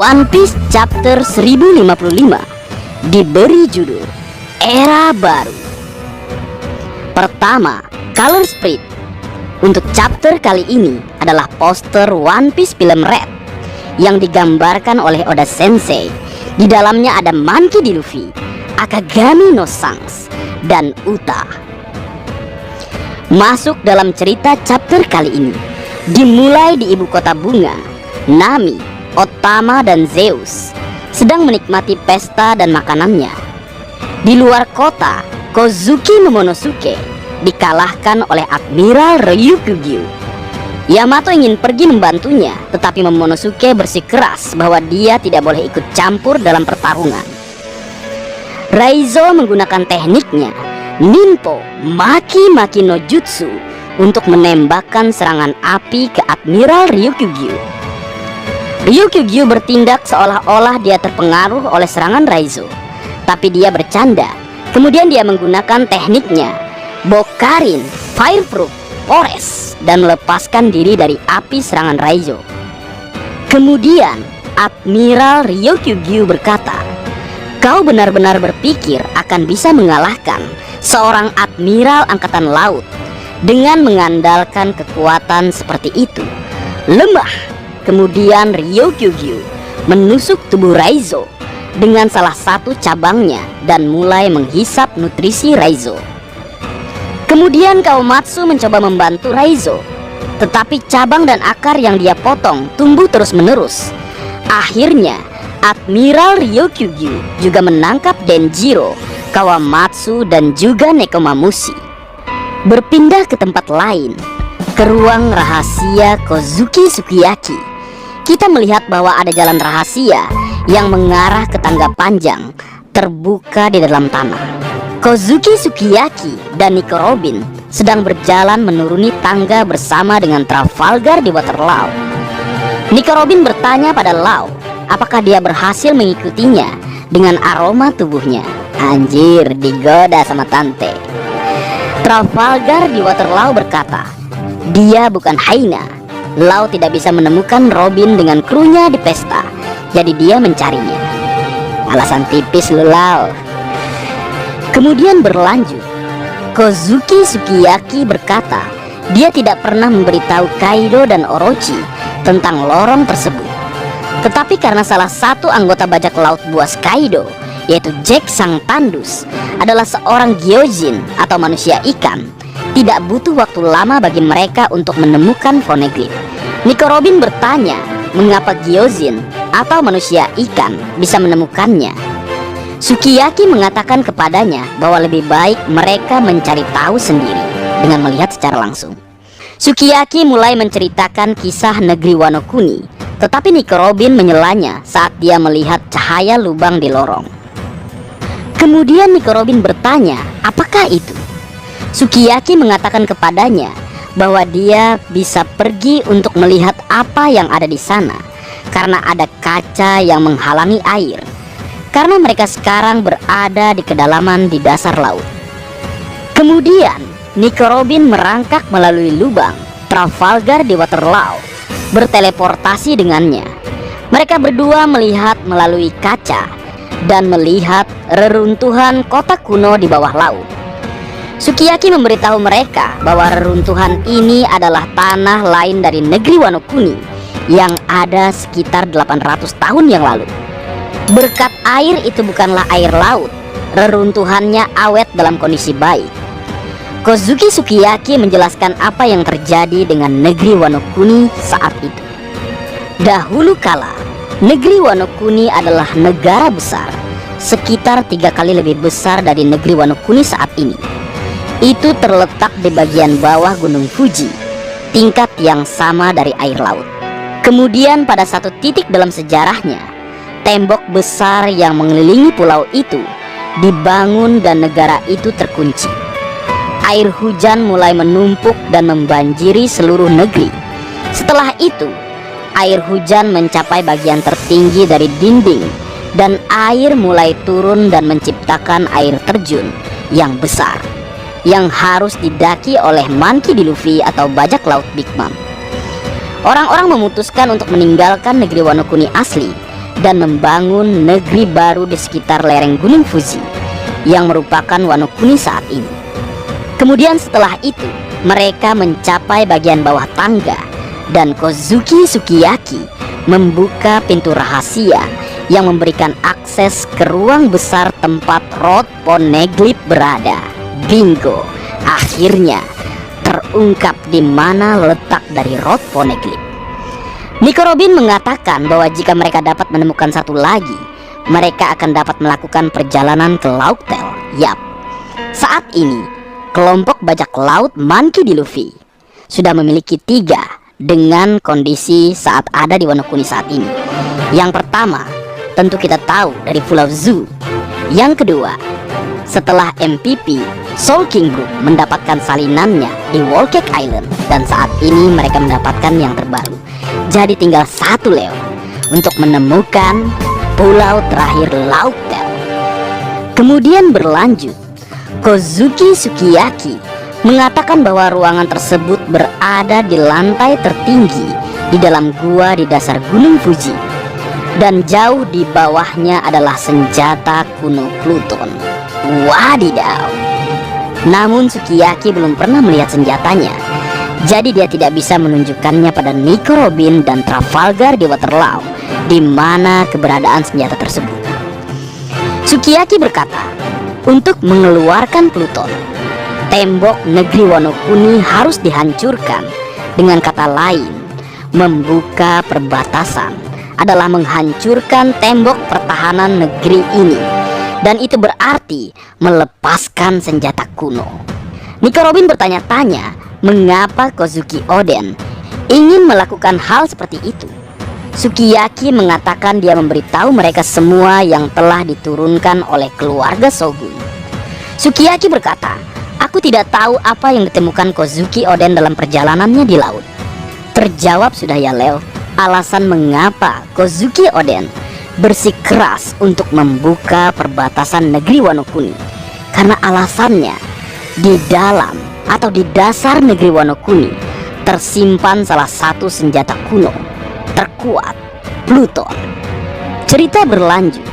One Piece Chapter 1055 diberi judul Era Baru. Pertama, Color Spread. Untuk chapter kali ini adalah poster One Piece film Red yang digambarkan oleh Oda Sensei. Di dalamnya ada Monkey D. Luffy, Akagami no Shanks, dan Uta. Masuk dalam cerita chapter kali ini dimulai di ibu kota bunga. Nami, Otama, dan Zeus sedang menikmati pesta dan makanannya. Di luar kota, Kozuki Momonosuke dikalahkan oleh Admiral Ryukyu. Yamato ingin pergi membantunya, tetapi Momonosuke bersikeras bahwa dia tidak boleh ikut campur dalam pertarungan. Raizo menggunakan tekniknya Ninpo Maki Maki no Jutsu untuk menembakkan serangan api ke Admiral Ryukyu. Ryukyu bertindak seolah-olah dia terpengaruh oleh serangan Raizo, tapi dia bercanda. Kemudian dia menggunakan tekniknya Bokarin Fireproof Forest dan melepaskan diri dari api serangan Raizo. Kemudian Admiral Ryukyu berkata, "Kau benar-benar berpikir akan bisa mengalahkan seorang Admiral Angkatan Laut dengan mengandalkan kekuatan seperti itu? Lemah." Kemudian Ryukyu menusuk tubuh Raizo dengan salah satu cabangnya dan mulai menghisap nutrisi Raizo. Kemudian Kawamatsu mencoba membantu Raizo, tetapi cabang dan akar yang dia potong tumbuh terus-menerus. Akhirnya Admiral Ryukyu juga menangkap Denjiro, Kawamatsu, dan juga Nekomamushi. Berpindah ke tempat lain, ke ruang rahasia Kozuki Sukiyaki, kita melihat bahwa ada jalan rahasia yang mengarah ke tangga panjang terbuka di dalam tanah. Kozuki Sukiyaki dan Nico Robin sedang berjalan menuruni tangga bersama dengan Trafalgar di Water Law. Nico Robin bertanya pada Law apakah dia berhasil mengikutinya dengan aroma tubuhnya. Anjir, digoda sama tante. Trafalgar di Water Law berkata, dia bukan hyena. Law tidak bisa menemukan Robin dengan krunya di pesta, jadi dia mencarinya. Alasan tipis lu, Law. Kemudian berlanjut, Kozuki Sukiyaki berkata dia tidak pernah memberitahu Kaido dan Orochi tentang lorong tersebut. Tetapi karena salah satu anggota bajak laut buas Kaido, yaitu Jack Sang Tandus, adalah seorang Gyojin atau manusia ikan, tidak butuh waktu lama bagi mereka untuk menemukan Poneglyph. Nico Robin bertanya mengapa Gyojin atau manusia ikan bisa menemukannya. Sukiyaki mengatakan kepadanya bahwa lebih baik mereka mencari tahu sendiri dengan melihat secara langsung. Sukiyaki mulai menceritakan kisah negeri Wano Kuni, tetapi Nico Robin menyelanya saat dia melihat cahaya lubang di lorong. Kemudian Nico Robin bertanya apakah itu. Sukiyaki mengatakan kepadanya bahwa dia bisa pergi untuk melihat apa yang ada di sana karena ada kaca yang menghalangi air, karena mereka sekarang berada di kedalaman di dasar laut. Kemudian Nico Robin merangkak melalui lubang Trafalgar di Water Law, berteleportasi dengannya. Mereka berdua melihat melalui kaca dan melihat reruntuhan kota kuno di bawah laut. Sukiyaki memberitahu mereka bahwa reruntuhan ini adalah tanah lain dari negeri Wano Kuni yang ada sekitar 800 tahun yang lalu. Berkat air itu bukanlah air laut, reruntuhannya awet dalam kondisi baik. Kozuki Sukiyaki menjelaskan apa yang terjadi dengan negeri Wano Kuni saat itu. Dahulu kala, negeri Wano Kuni adalah negara besar, sekitar 3 kali lebih besar dari negeri Wano Kuni saat ini. Itu terletak di bagian bawah Gunung Fuji, tingkat yang sama dari air laut. Kemudian pada satu titik dalam sejarahnya, tembok besar yang mengelilingi pulau itu dibangun dan negara itu terkunci. Air hujan mulai menumpuk dan membanjiri seluruh negeri. Setelah itu, air hujan mencapai bagian tertinggi dari dinding dan air mulai turun dan menciptakan air terjun yang besar yang harus didaki oleh Monkey D. Luffy atau bajak laut Big Mom. Orang-orang memutuskan untuk meninggalkan negeri Wano Kuni asli dan membangun negeri baru di sekitar lereng Gunung Fuji yang merupakan Wano Kuni saat ini. Kemudian setelah itu mereka mencapai bagian bawah tangga dan Kozuki Sukiyaki membuka pintu rahasia yang memberikan akses ke ruang besar tempat Rod Poneglyph berada. Bingo, akhirnya terungkap di mana letak dari Rod Poneglyph. Nico Robin mengatakan bahwa jika mereka dapat menemukan satu lagi, mereka akan dapat melakukan perjalanan ke Laut Tel. Yap, saat ini kelompok bajak laut Monkey D. Luffy sudah memiliki 3 dengan kondisi saat ada di Wano Kuni saat ini. Yang pertama, tentu kita tahu dari Pulau Zoo. Yang kedua, setelah MPP Soul King Group mendapatkan salinannya di Whole Cake Island, dan saat ini mereka mendapatkan yang terbaru. Jadi tinggal 1 Leo untuk menemukan pulau terakhir Laut Tel. Kemudian berlanjut, Kozuki Sukiyaki mengatakan bahwa ruangan tersebut berada di lantai tertinggi di dalam gua di dasar Gunung Fuji, dan jauh di bawahnya adalah senjata kuno Pluton. Wadidaw. Namun Sukiyaki belum pernah melihat senjatanya, jadi dia tidak bisa menunjukkannya pada Nico Robin dan Trafalgar di Waterloo di mana keberadaan senjata tersebut. Sukiyaki berkata, untuk mengeluarkan Pluton, tembok negeri Wano Kuni harus dihancurkan. Dengan kata lain, membuka perbatasan adalah menghancurkan tembok pertahanan negeri ini, dan itu berarti melepaskan senjata kuno. Nico Robin bertanya-tanya mengapa Kozuki Oden ingin melakukan hal seperti itu. Sukiyaki mengatakan dia memberitahu mereka semua yang telah diturunkan oleh keluarga Shogun. Sukiyaki berkata, aku tidak tahu apa yang ditemukan Kozuki Oden dalam perjalanannya di laut. Terjawab sudah ya Leo, alasan mengapa Kozuki Oden bersikeras untuk membuka perbatasan negeri Wano Kuni. Karena alasannya, di dalam atau di dasar negeri Wano Kuni tersimpan salah satu senjata kuno terkuat, Pluton. Cerita berlanjut,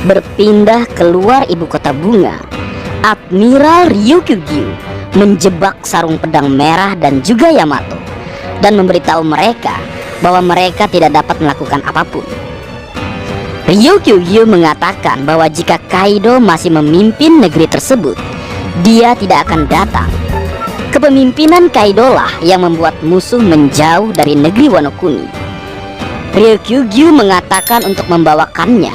berpindah keluar ibu kota bunga. Admiral Ryukyu menjebak sarung pedang merah dan juga Yamato dan memberitahu mereka bahwa mereka tidak dapat melakukan apapun. Ryukyu mengatakan bahwa jika Kaido masih memimpin negeri tersebut, dia tidak akan datang. Kepemimpinan Kaido lah yang membuat musuh menjauh dari negeri Wano Kuni. Ryukyu mengatakan untuk membawakannya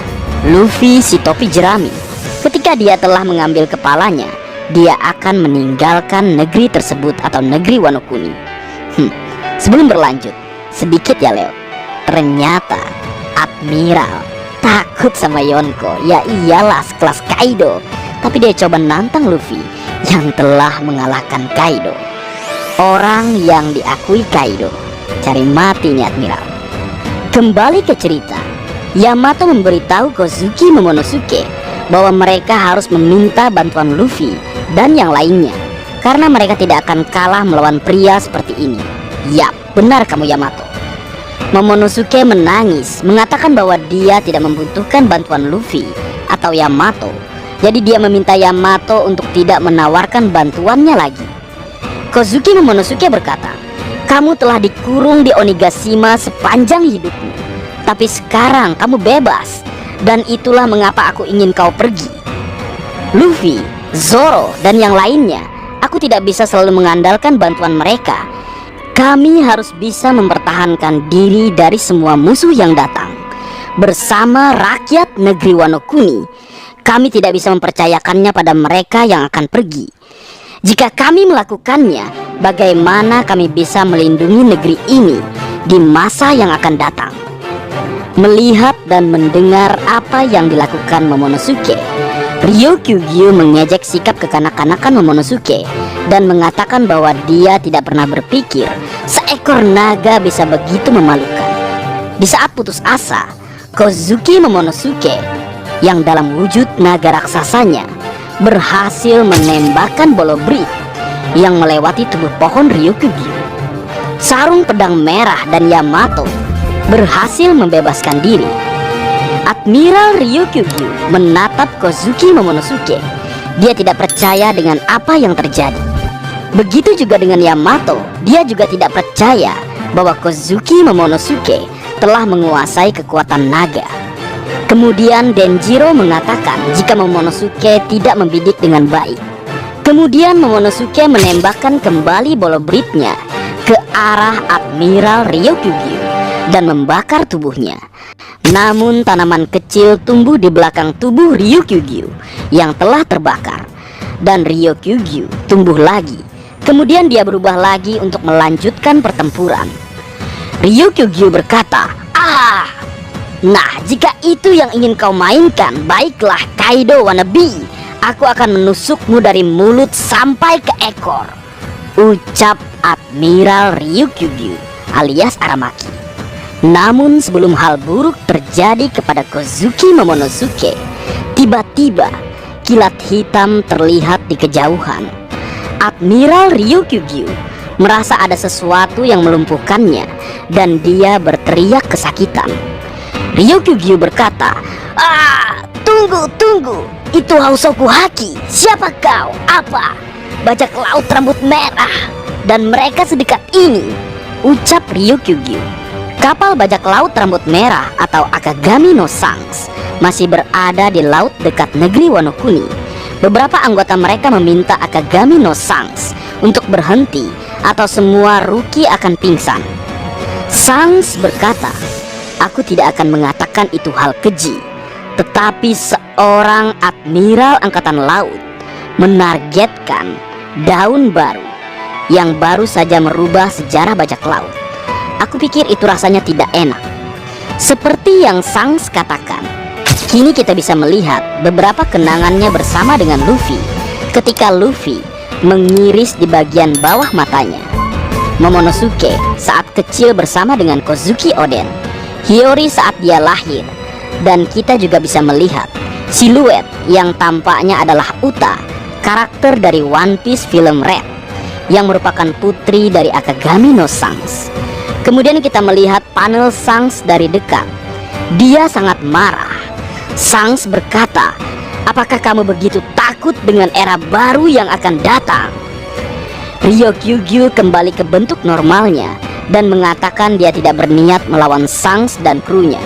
Luffy si topi jerami. Ketika dia telah mengambil kepalanya, dia akan meninggalkan negeri tersebut atau negeri Wano Kuni. Sebelum berlanjut, sedikit ya Leo, ternyata Admiral takut sama Yonko. Ya iyalah, sekelas Kaido, tapi dia coba nantang Luffy yang telah mengalahkan Kaido. Orang yang diakui Kaido cari mati nih Admiral. Kembali ke cerita, Yamato memberitahu Kozuki Momonosuke bahwa mereka harus meminta bantuan Luffy dan yang lainnya, karena mereka tidak akan kalah melawan pria seperti ini. Yap, benar kamu Yamato. Momonosuke menangis, mengatakan bahwa dia tidak membutuhkan bantuan Luffy atau Yamato. Jadi dia meminta Yamato untuk tidak menawarkan bantuannya lagi. Kozuki Momonosuke berkata, kamu telah dikurung di Onigashima sepanjang hidupmu, tapi sekarang kamu bebas, dan itulah mengapa aku ingin kau pergi. Luffy, Zoro, dan yang lainnya, aku tidak bisa selalu mengandalkan bantuan mereka. Kami harus bisa mempertahankan diri dari semua musuh yang datang. Bersama rakyat negeri Wano Kuni, kami tidak bisa mempercayakannya pada mereka yang akan pergi. Jika kami melakukannya, bagaimana kami bisa melindungi negeri ini di masa yang akan datang? Melihat dan mendengar apa yang dilakukan Momonosuke, Ryukyu mengejek sikap kekanak-kanakan Momonosuke dan mengatakan bahwa dia tidak pernah berpikir seekor naga bisa begitu memalukan. Di saat putus asa, Kozuki Momonosuke yang dalam wujud naga raksasanya berhasil menembakkan bolo brit yang melewati tubuh pohon Ryukyu. Sarung pedang merah dan Yamato berhasil membebaskan diri. Admiral Ryukyugyu menatap Kozuki Momonosuke. Dia tidak percaya dengan apa yang terjadi. Begitu juga dengan Yamato. Dia juga tidak percaya bahwa Kozuki Momonosuke telah menguasai kekuatan naga. Kemudian Denjiro mengatakan jika Momonosuke tidak membidik dengan baik. Kemudian Momonosuke menembakkan kembali bola beritnya ke arah Admiral Ryukyugyu dan membakar tubuhnya. Namun tanaman kecil tumbuh di belakang tubuh Ryukyugyu yang telah terbakar, dan Ryukyugyu tumbuh lagi. Kemudian dia berubah lagi untuk melanjutkan pertempuran. Ryukyugyu berkata, "Ah, nah jika itu yang ingin kau mainkan, baiklah Kaido wannabe. Aku akan menusukmu dari mulut sampai ke ekor," ucap Admiral Ryukyugyu alias Aramaki. Namun sebelum hal buruk terjadi kepada Kozuki Momonosuke, tiba-tiba kilat hitam terlihat di kejauhan. Admiral Ryukyugyu merasa ada sesuatu yang melumpuhkannya dan dia berteriak kesakitan. Ryukyugyu berkata, "Ah, tunggu, itu Hosoku Haki. Siapa kau? Apa? Bajak laut rambut merah dan mereka sedekat ini," ucap Ryukyugyu. Kapal bajak laut rambut merah atau Akagami no Shanks masih berada di laut dekat negeri Wano Kuni. Beberapa anggota mereka meminta Akagami no Shanks untuk berhenti atau semua rookie akan pingsan. Shanks berkata, "Aku tidak akan mengatakan itu hal keji, tetapi seorang admiral angkatan laut menargetkan daun baru yang baru saja merubah sejarah bajak laut. Aku pikir itu rasanya tidak enak." Seperti yang Shanks katakan, kini kita bisa melihat beberapa kenangannya bersama dengan Luffy ketika Luffy mengiris di bagian bawah matanya, Momonosuke saat kecil bersama dengan Kozuki Oden, Hiyori saat dia lahir, dan kita juga bisa melihat siluet yang tampaknya adalah Uta, karakter dari One Piece film Red yang merupakan putri dari Akagami no Shanks. Kemudian kita melihat panel Shanks dari dekat. Dia sangat marah. Shanks berkata, "Apakah kamu begitu takut dengan era baru yang akan datang?" Ryukyugyu kembali ke bentuk normalnya dan mengatakan dia tidak berniat melawan Shanks dan krunya.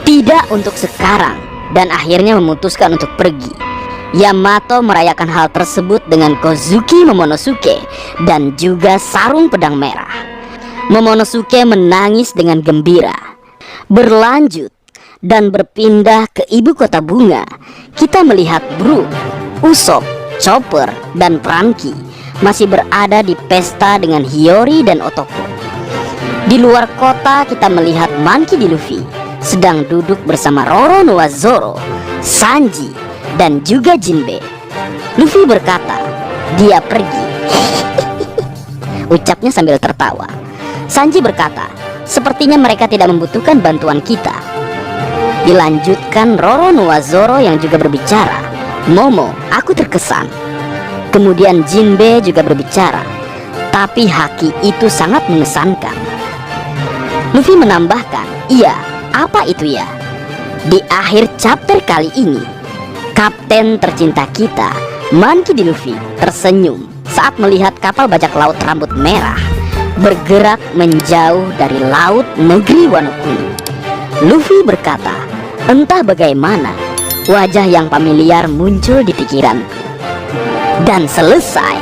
Tidak untuk sekarang, dan akhirnya memutuskan untuk pergi. Yamato merayakan hal tersebut dengan Kozuki Momonosuke dan juga sarung pedang merah. Momonosuke menangis dengan gembira. Berlanjut dan berpindah ke ibu kota bunga, kita melihat Brook, Usopp, Chopper, dan Franky masih berada di pesta dengan Hiyori dan Otoko. Di luar kota kita melihat Monkey D. Luffy sedang duduk bersama Roronoa Zoro, Sanji, dan juga Jinbe. Luffy berkata, "Dia pergi." Ucapnya sambil tertawa. Sanji berkata, "Sepertinya mereka tidak membutuhkan bantuan kita." Dilanjutkan Roronoa Zoro yang juga berbicara, "Momo, aku terkesan." Kemudian Jinbe juga berbicara, "Tapi haki itu sangat mengesankan." Luffy menambahkan, "Iya, apa itu ya?" Di akhir chapter kali ini, kapten tercinta kita, Monkey D. Luffy, tersenyum saat melihat kapal bajak laut rambut merah bergerak menjauh dari laut negeri Wano Kuni. Luffy berkata, "Entah bagaimana, wajah yang familiar muncul di pikiranku." Dan selesai.